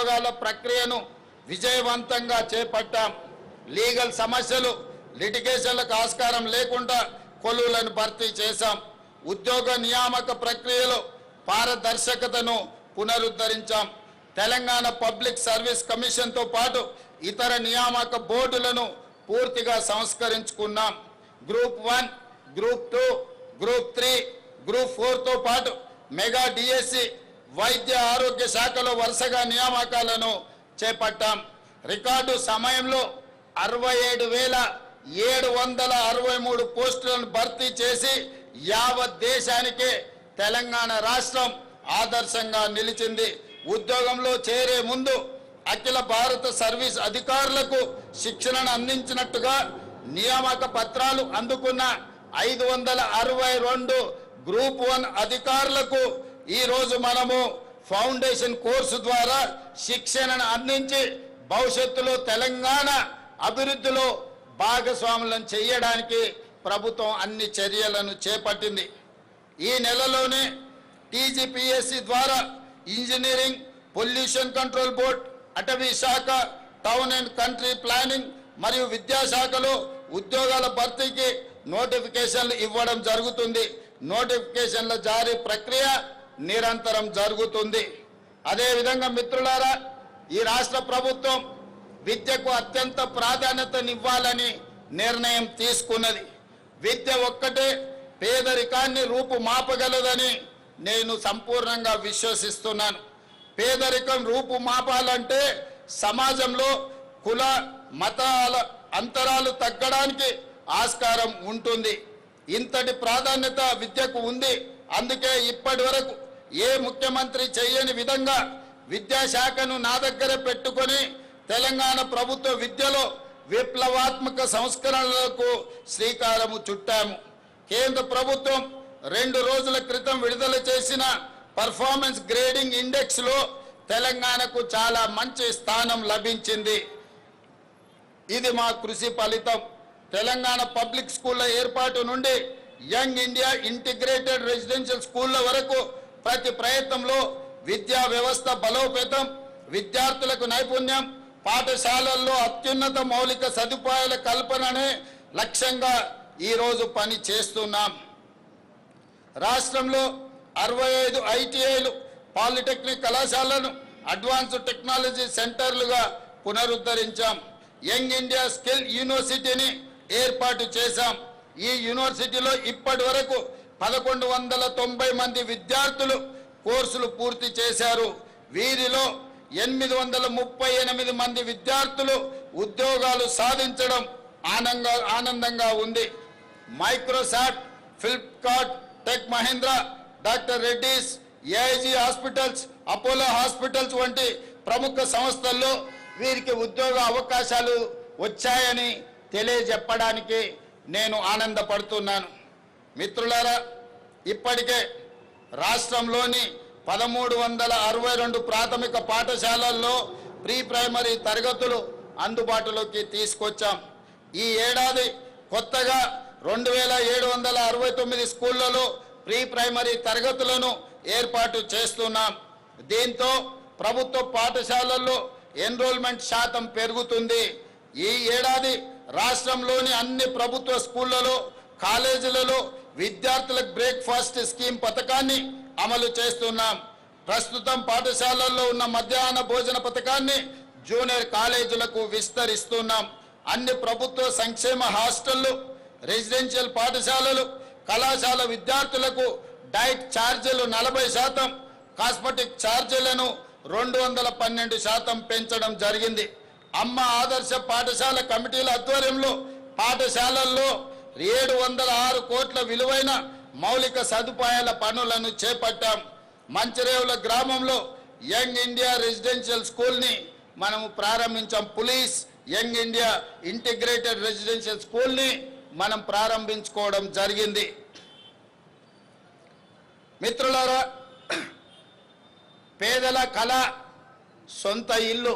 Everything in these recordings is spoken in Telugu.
ఉద్యోగాల ప్రక్రియను విజయవంతంగా చేపట్టాం. లీగల్ సమస్యలు లిటిగేషన్లకు ఆస్కారం లేకుండా కొలువులను భర్తీ చేశాం. ఉద్యోగ నియామక ప్రక్రియలో పారదర్శకతను పునరుద్ధరించాం. తెలంగాణ పబ్లిక్ సర్వీస్ కమిషన్తో పాటు ఇతర నియామక బోర్డులను పూర్తిగా సంస్కరించుకున్నాం. గ్రూప్ 1, గ్రూప్ 2, గ్రూప్ 3, గ్రూప్ 4తో పాటు మెగా డిఎస్సి, వైద్య ఆరోగ్య శాఖలో వరుసగా నియామకాలను చేపట్టాం. రికార్డు సమయంలో 67,763 పోస్టులను భర్తీ చేసి యావత్ దేశానికే తెలంగాణ రాష్ట్రం ఆదర్శంగా నిలిచింది. ఉద్యోగంలో చేరే ముందు అఖిల భారత సర్వీస్ అధికారులకు శిక్షణను అందించినట్టుగా నియామక పత్రాలు అందుకున్న 562 గ్రూప్ 1 అధికారులకు ఈరోజు మనము ఫౌండేషన్ కోర్సు ద్వారా శిక్షణను అందించి భవిష్యత్తులో తెలంగాణ అభివృద్ధిలో భాగస్వాములను చేయడానికి ప్రభుత్వం అన్ని చర్యలను చేపట్టింది. ఈ నెలలోనే టీజీపీఎస్సీ ద్వారా ఇంజనీరింగ్, పొల్యూషన్ కంట్రోల్ బోర్డ్, అటవీ శాఖ, టౌన్ అండ్ కంట్రీ ప్లానింగ్ మరియు విద్యాశాఖలో ఉద్యోగాల భర్తీకి నోటిఫికేషన్లు ఇవ్వడం జరుగుతుంది. నోటిఫికేషన్ల జారీ ప్రక్రియ నిరంతరం జరుగుతుంది. అదేవిధంగా మిత్రులారా, ఈ రాష్ట్ర ప్రభుత్వం విద్యకు అత్యంత ప్రాధాన్యతనివ్వాలని నిర్ణయం తీసుకున్నది. విద్య ఒక్కటే పేదరికాన్ని రూపుమాపగలదని నేను సంపూర్ణంగా విశ్వసిస్తున్నాను. పేదరికం రూపుమాపాలంటే సమాజంలో కుల మతాల అంతరాలు తగ్గడానికి ఆస్కారం ఉంటుంది. ఇంతటి ప్రాధాన్యత విద్యకు ఉంది. అందుకే ఇప్పటి వరకు ఏ ముఖ్యమంత్రి చేయని విధంగా విద్యాశాఖను నా దగ్గర పెట్టుకొని తెలంగాణ ప్రభుత్వ విద్యలో విప్లవాత్మక సంస్కరణలకు శ్రీకారము చుట్టాము. కేంద్ర ప్రభుత్వం 2 రోజుల క్రితం విడుదల చేసిన పర్ఫార్మెన్స్ గ్రేడింగ్ ఇండెక్స్లో తెలంగాణకు చాలా మంచి స్థానం లభించింది. ఇది మా కృషి ఫలితం. తెలంగాణ పబ్లిక్ స్కూళ్ల ఏర్పాటు నుండి యంగ్ ఇండియా ఇంటిగ్రేటెడ్ రెసిడెన్షియల్ స్కూళ్ల వరకు ప్రతి ప్రయత్నంలో విద్యా వ్యవస్థ బలోపేతం, విద్యార్థులకు నైపుణ్యం, పాఠశాలల్లో అత్యున్నత మౌలిక సదుపాయాల కల్పననే లక్ష్యంగా ఈరోజు పని చేస్తున్నాం. రాష్ట్రంలో 65 ఐటీఐలు, పాలిటెక్నిక్ కళాశాలను అడ్వాన్స్డ్ టెక్నాలజీ సెంటర్లుగా పునరుద్ధరించాం. యంగ్ ఇండియా స్కిల్ యూనివర్సిటీని ఏర్పాటు చేశాం. ఈ యూనివర్సిటీలో ఇప్పటి వరకు 1190 మంది విద్యార్థులు కోర్సులు పూర్తి చేశారు. వీరిలో 838 మంది విద్యార్థులు ఉద్యోగాలు సాధించడం ఆనందంగా ఉంది. Microsoft, Flipkart, Tech Mahindra, Doctor Reddy's, AIG hospitals, Apollo hospitals వంటి ప్రముఖ సంస్థల్లో వీరికి ఉద్యోగ అవకాశాలు వచ్చాయని తెలియజెప్పడానికి నేను ఆనందపడుతున్నాను. మిత్రులారా, ఇప్పటికే రాష్ట్రంలోని 1362 ప్రాథమిక పాఠశాలల్లో ప్రీ ప్రైమరీ తరగతులు అందుబాటులోకి తీసుకొచ్చాం. ఈ ఏడాది కొత్తగా 2769 స్కూళ్లలో ప్రీ ప్రైమరీ తరగతులను ఏర్పాటు చేస్తున్నాం. దీంతో ప్రభుత్వ పాఠశాలల్లో ఎన్రోల్మెంట్ శాతం పెరుగుతుంది. ఈ ఏడాది రాష్ట్రంలోని అన్ని ప్రభుత్వ స్కూళ్లలో, కాలేజీలలో విద్యార్థులకు బ్రేక్ఫాస్ట్ స్కీమ్ పథకాన్ని అమలు చేస్తున్నాం. ప్రస్తుతం పాఠశాలల్లో ఉన్న మధ్యాహ్న భోజన పథకాన్ని జూనియర్ కాలేజీలకు విస్తరిస్తున్నాం. అన్ని ప్రభుత్వ సంక్షేమ హాస్టళ్లు, రెసిడెన్షియల్ పాఠశాలలు, కళాశాల విద్యార్థులకు డైట్ ఛార్జీలు 40%, కాస్మెటిక్ ఛార్జీలను 212% పెంచడం జరిగింది. అమ్మ ఆదర్శ పాఠశాల కమిటీల ఆధ్వర్యంలో పాఠశాలల్లో 706 కోట్ల విలువైన మౌలిక సదుపాయాల పనులను చేపట్టాం. మంచిరేవుల గ్రామంలో యంగ్ ఇండియా రెసిడెన్షియల్ స్కూల్ని మనము ప్రారంభించాం. Police young India integrated residential స్కూల్ని మనం ప్రారంభించుకోవడం జరిగింది. మిత్రులారా, పేదల కళ సొంత ఇల్లు.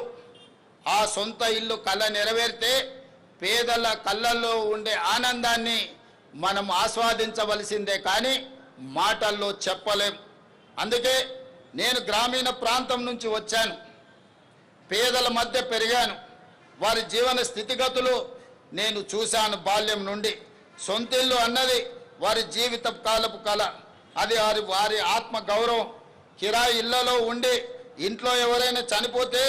ఆ సొంత ఇల్లు కళ నెరవేరితే పేదల కళ్ళల్లో ఉండే ఆనందాన్ని మనం ఆస్వాదించవలసిందే కానీ మాటల్లో చెప్పలేం. అందుకే నేను గ్రామీణ ప్రాంతం నుంచి వచ్చాను. పేదల మధ్య పెరిగాను. వారి జీవన స్థితిగతులు నేను చూశాను. బాల్యం నుండి సొంతిల్లు అన్నది వారి జీవిత కాలపు కళ. అది వారి ఆత్మ గౌరవం. కిరాయి ఇళ్లలో ఉండి ఇంట్లో ఎవరైనా చనిపోతే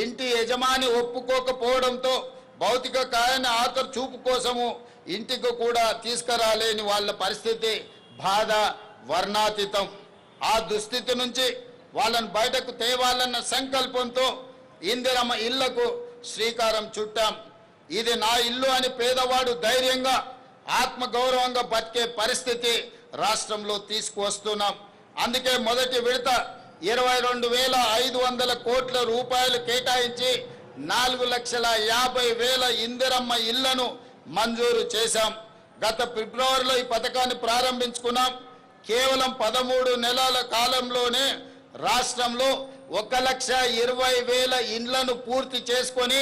ఇంటి యజమాని ఒప్పుకోకపోవడంతో భౌతిక కాయాన్ని ఆఖరు చూపు కోసము ఇంటికి కూడా తీసుకురాలేని వాళ్ళ పరిస్థితి, బాధ వర్ణాతీతం. ఆ దుస్థితి నుంచి వాళ్ళని బయటకు తేవాలన్న సంకల్పంతో ఇందిరమ్మ ఇళ్లకు శ్రీకారం చుట్టాం. ఇది నా ఇల్లు అని పేదవాడు ధైర్యంగా ఆత్మగౌరవంగా బతికే పరిస్థితి రాష్ట్రంలో తీసుకువస్తున్నాం. అందుకే మొదటి విడత 22,500 కోట్ల రూపాయలు కేటాయించి 4,50,000 ఇందిరమ్మ ఇళ్లను మంజూరు చేశాం. గత ఫిబ్రవరిలో ఈ పథకాన్ని ప్రారంభించుకున్నాం. కేవలం 13 నెలల కాలంలోనే రాష్ట్రంలో 1,20,000 ఇండ్లను పూర్తి చేసుకొని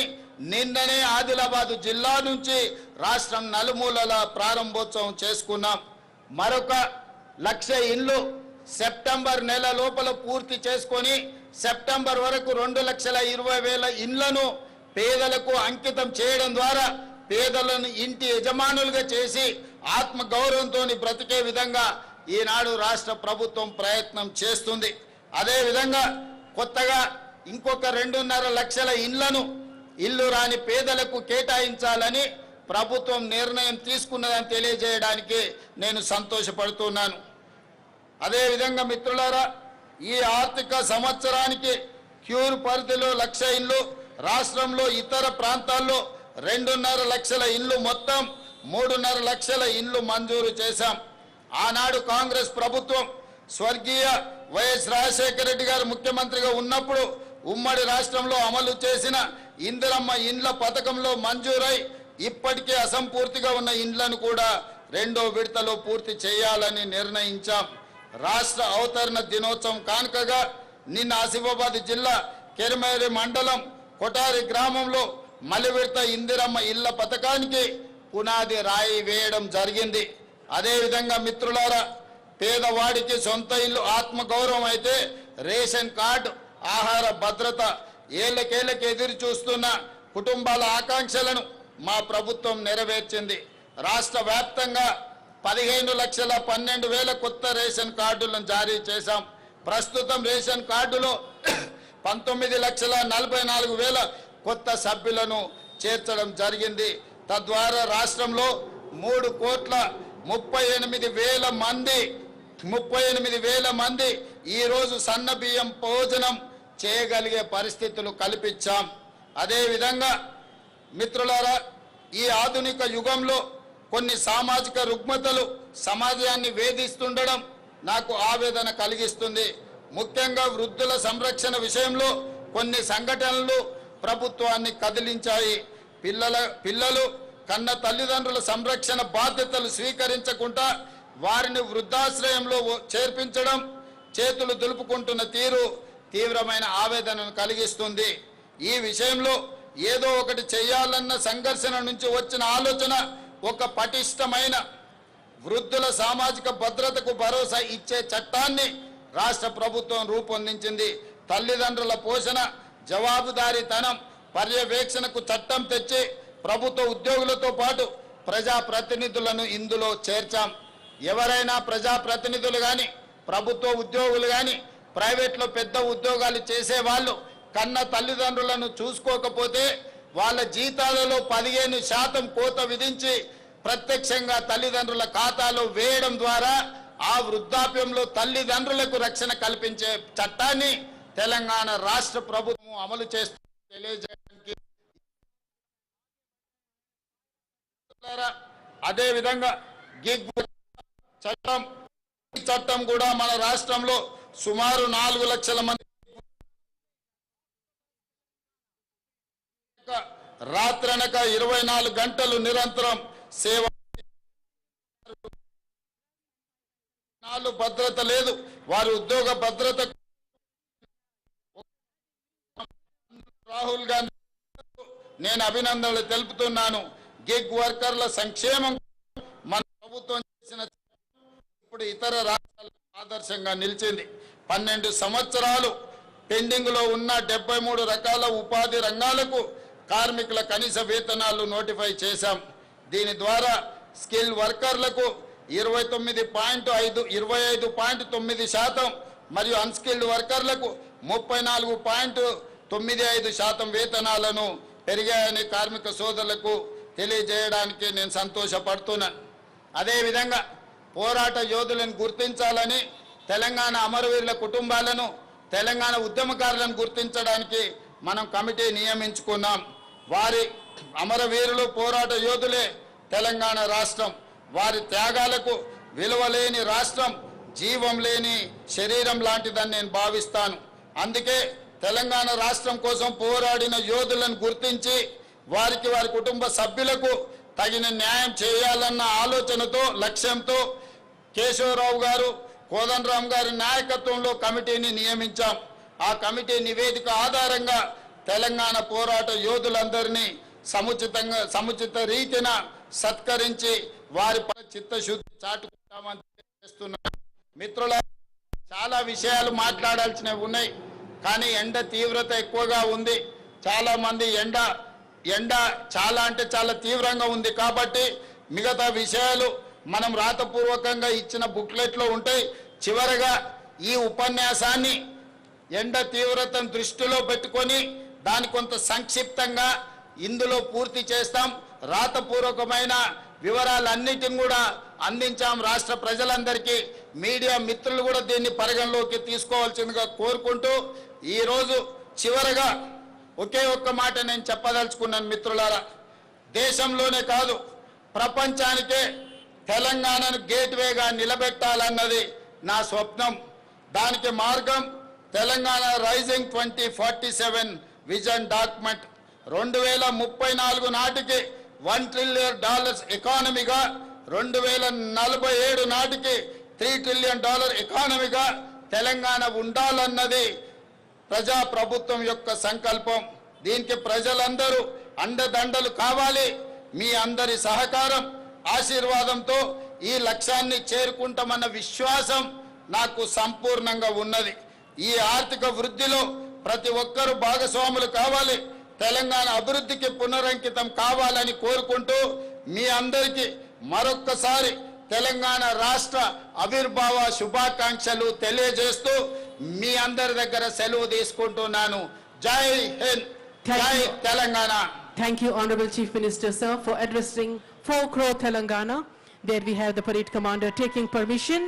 నిన్ననే ఆదిలాబాద్ జిల్లా నుంచి రాష్ట్రం నలుమూలల ప్రారంభోత్సవం చేసుకున్నాం. మరొక 1,00,000 ఇండ్లు సెప్టెంబర్ నెల లోపల పూర్తి చేసుకొని సెప్టెంబర్ వరకు 2,20,000 ఇండ్లను పేదలకు అంకితం చేయడం ద్వారా పేదలను ఇంటి యజమానులుగా చేసి ఆత్మ గౌరవంతో బ్రతికే విధంగా ఈనాడు రాష్ట్ర ప్రభుత్వం ప్రయత్నం చేస్తుంది. అదే విధంగా కొత్తగా ఇంకొక 2.5 లక్షల ఇండ్లను ఇల్లు రాని పేదలకు కేటాయించాలని ప్రభుత్వం నిర్ణయం తీసుకున్నదని తెలియజేయడానికి నేను సంతోషపడుతున్నాను. అదేవిధంగా మిత్రులారా, ఈ ఆర్థిక సంవత్సరానికి క్యూర్ పరిధిలో 1,00,000 ఇండ్లు, రాష్ట్రంలో ఇతర ప్రాంతాల్లో 2.5 లక్షల ఇండ్లు, మొత్తం 3.5 లక్షల ఇండ్లు మంజూరు చేశాం. ఆనాడు కాంగ్రెస్ ప్రభుత్వం స్వర్గీయ వైఎస్ రాజశేఖర రెడ్డి గారు ముఖ్యమంత్రిగా ఉన్నప్పుడు ఉమ్మడి రాష్ట్రంలో అమలు చేసిన ఇందిరమ్మ ఇండ్ల పథకంలో మంజూరై ఇప్పటికే అసంపూర్తిగా ఉన్న ఇండ్లను కూడా 2వ విడతలో పూర్తి చేయాలని నిర్ణయించాం. రాష్ట్ర అవతరణ దినోత్సవం కానుకగా నిన్న ఆసిఫాబాద్ జిల్లా కెరిమేరి మండలం కొటారి గ్రామంలో మలి విడత ఇందిరమ్మ ఇళ్ల పథకానికి పునాది రాయి వేయడం జరిగింది. అదేవిధంగా మిత్రులారా, పేదవాడికి సొంత ఇల్లు ఆత్మగౌరవం అయితే రేషన్ కార్డు, ఆహార భద్రత, ఏళ్లకేళ్లకి ఎదురు చూస్తున్న కుటుంబాల ఆకాంక్షలను మా ప్రభుత్వం నెరవేర్చింది. రాష్ట్ర వ్యాప్తంగా 15,12,000 కొత్త రేషన్ కార్డులను జారీ చేశాం. ప్రస్తుతం రేషన్ కార్డులో 19,44,000 కొత్త సభ్యులను చేర్చడం జరిగింది. తద్వారా రాష్ట్రంలో 3,38,000 మంది ఈరోజు సన్న బియ్యం భోజనం చేయగలిగే పరిస్థితులు కల్పించాం. అదేవిధంగా మిత్రులారా, ఈ ఆధునిక యుగంలో కొన్ని సామాజిక రుగ్మతలు సమాజాన్ని వేధిస్తుండడం నాకు ఆవేదన కలిగిస్తుంది. ముఖ్యంగా వృద్ధుల సంరక్షణ విషయంలో కొన్ని సంఘటనలు ప్రభుత్వాన్ని కదిలించాయి. పిల్లలు కన్న తల్లిదండ్రుల సంరక్షణ బాధ్యతలు స్వీకరించకుండా వారిని వృద్ధాశ్రయంలో చేర్పించడం, చేతులు దులుపుకుంటున్న తీరు తీవ్రమైన ఆవేదనను కలిగిస్తుంది. ఈ విషయంలో ఏదో ఒకటి చేయాలన్న సంఘర్షణ నుంచి వచ్చిన ఆలోచన ఒక పటిష్టమైన వృద్ధుల సామాజిక భద్రతకు భరోసా ఇచ్చే చట్టాన్ని రాష్ట్ర ప్రభుత్వం రూపొందించింది. తల్లిదండ్రుల పోషణ, జవాబుదారీతనం, పర్యవేక్షణకు చట్టం తెచ్చి ప్రభుత్వ ఉద్యోగులతో పాటు ప్రజాప్రతినిధులను ఇందులో చేర్చాం. ఎవరైనా ప్రజాప్రతినిధులు కానీ, ప్రభుత్వ ఉద్యోగులు కానీ, ప్రైవేట్లో పెద్ద ఉద్యోగాలు చేసేవాళ్ళు కన్న తల్లిదండ్రులను చూసుకోకపోతే వాళ్ళ జీతాలలో 15% కోత విధించి ప్రత్యక్షంగా తల్లిదండ్రుల ఖాతాలో వేయడం ద్వారా ఆ వృద్ధాప్యంలో తల్లిదండ్రులకు రక్షణ కల్పించే చట్టాన్ని తెలంగాణ రాష్ట్ర ప్రభుత్వం అమలు చేస్తుందని తెలియజేయడానికి. అదేవిధంగా గిగ్ చట్టం కూడా మన రాష్ట్రంలో సుమారు 4 లక్షల మంది రాత్రనక 24 గంటలు నిరంతరం సేవ. భద్రత లేదు, వారి ఉద్యోగ భద్రత. రాహుల్ గాంధీ నేను అభినందనలు తెలుపుతున్నాను. గిగ్ వర్కర్ల సంక్షేమం మన ప్రభుత్వం చేసిన ఇప్పుడు ఇతర రాష్ట్రాలకు ఆదర్శంగా నిలిచింది. 12 సంవత్సరాలు పెండింగ్ లో ఉన్న 73 రకాల ఉపాధి రంగాలకు కార్మికుల కనీస వేతనాలు నోటిఫై చేశాం. దీని ద్వారా స్కిల్ వర్కర్లకు 25.9% మరియు అన్స్కిల్డ్ వర్కర్లకు 34.95% వేతనాలను పెరిగాయని కార్మిక సోదరులకు తెలియజేయడానికి నేను సంతోషపడుతున్నాను. అదేవిధంగా పోరాట యోధులను గుర్తించాలని తెలంగాణ అమరవీరుల కుటుంబాలను తెలంగాణ ఉద్యమకారులను గుర్తించడానికి మనం కమిటీ నియమించుకున్నాం. వారి అమరవీరులు పోరాట యోధులే తెలంగాణ రాష్ట్రం. వారి త్యాగాలకు విలువలేని రాష్ట్రం జీవం లేని శరీరం లాంటిదని నేను భావిస్తాను. అందుకే తెలంగాణ రాష్ట్రం కోసం పోరాడిన యోధులను గుర్తించి వారికి వారి కుటుంబ సభ్యులకు తగిన న్యాయం చేయాలన్న ఆలోచనతో లక్ష్యంతో కేశవరావు గారు కోదండరాం గారి నాయకత్వంలో కమిటీని నియమించాం. ఆ కమిటీ నివేదిక ఆధారంగా తెలంగాణ పోరాట యోధులందరినీ సముచిత రీతిన సత్కరించి వారి చిత్తశుద్ధి చాటుకుంటామని చేస్తున్నాను. మిత్రులారా, చాలా విషయాలు మాట్లాడాల్సినవి ఉన్నాయి. కానీ ఎండ తీవ్రత ఎక్కువగా ఉంది. చాలా మంది ఎండ చాలా అంటే చాలా తీవ్రంగా ఉంది కాబట్టి మిగతా విషయాలు మనం రాతపూర్వకంగా ఇచ్చిన బుక్లెట్లో ఉంటాయి. చివరగా ఈ ఉపన్యాసాన్ని ఎండ తీవ్రతను దృష్టిలో పెట్టుకొని దాని కొంత సంక్షిప్తంగా ఇందులో పూర్తి చేస్తాం. రాతపూర్వకమైన వివరాలన్నిటిని కూడా అందించాం రాష్ట్ర ప్రజలందరికీ. మీడియా మిత్రులు కూడా దీన్ని పరిగణలోకి తీసుకోవాల్సిందిగా కోరుకుంటూ ఈరోజు చివరగా ఒకే ఒక్క మాట నేను చెప్పదలుచుకున్నాను. మిత్రులారా, దేశంలోనే కాదు ప్రపంచానికే తెలంగాణను గేట్వేగా నిలబెట్టాలన్నది నా స్వప్నం. దానికి మార్గం తెలంగాణ రైజింగ్ 2047 విజన్ డాక్యుమెంట్. 2034 నాటికి $1 ట్రిలియన్ ఎకానమీగా, 2047 నాటికి $3 ట్రిలియన్ ఎకానమీగా తెలంగాణ ఉండాలన్నది ప్రజా ప్రభుత్వం యొక్క సంకల్పం. దీనికి ప్రజలందరూ అండదండలు కావాలి. మీ అందరి సహకారం ఆశీర్వాదంతో ఈ లక్ష్యాన్ని చేరుకుంటామన్న విశ్వాసం నాకు సంపూర్ణంగా ఉన్నది. ఈ ఆర్థిక వృద్ధిలో ప్రతి ఒక్కరూ భాగస్వాములు కావాలి. తెలంగాణ అభివృద్ధికి పునరంకితం కావాలని కోరుకుంటూ మీ అందరికీ మరొక్కసారి తెలంగాణ రాష్ట్ర ఆవిర్భావ శుభాకాంక్షలు తెలియజేస్తూ మీ అందరి దగ్గర సెలవు తీసుకుంటున్నాను. జై హింద్, జై Telangana. Thank you, Honorable Chief Minister, sir, for addressing 4 crore Telangana. There we have the parade commander taking permission.